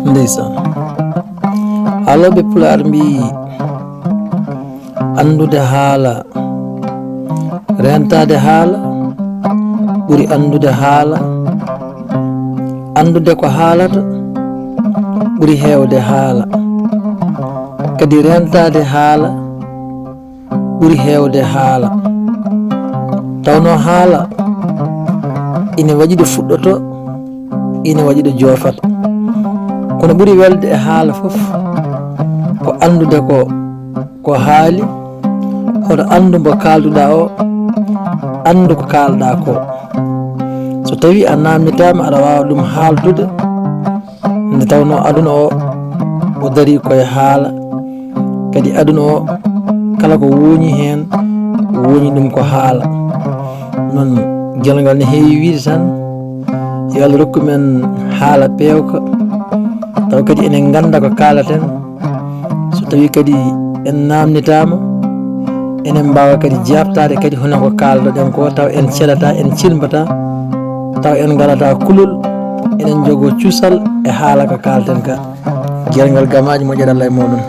Ndeysaan haalooɓe Pulaar mbi andude haala rentade haala ɓuri andude haala, andude ko haalata ɓuri heewde haala, kadi rentade haala ɓuri heewde haala. Tawno haala ina waɗi ɗo fuɗɗoto, ina waɗi ɗo joofata, kono ɓuri welde e haala fof ko andude ko haali, hoto andu mo kalduɗa o, andu ko kalɗa ko. So tawi a namditama aɗa wawa ɗum haaldude nde tawno aduna o dari koye haala, kadi aduna o kala ko wooñi hen wooñi ɗum ko haala. Non guelgal ne heewi wiide tan yo Allah rokku men haala pewka, taw kadi enen ganda ko kalaten. So tawi kadi en namditama enen mbawa kadi jabtade kadi hono ko kaldoɗen ko, taw en ceɗata, en cilmata, taw en galata kulol, enen jogo cuusal e haala ko kalten ka. Guelgal gamaji moƴƴere Allah e moɗon.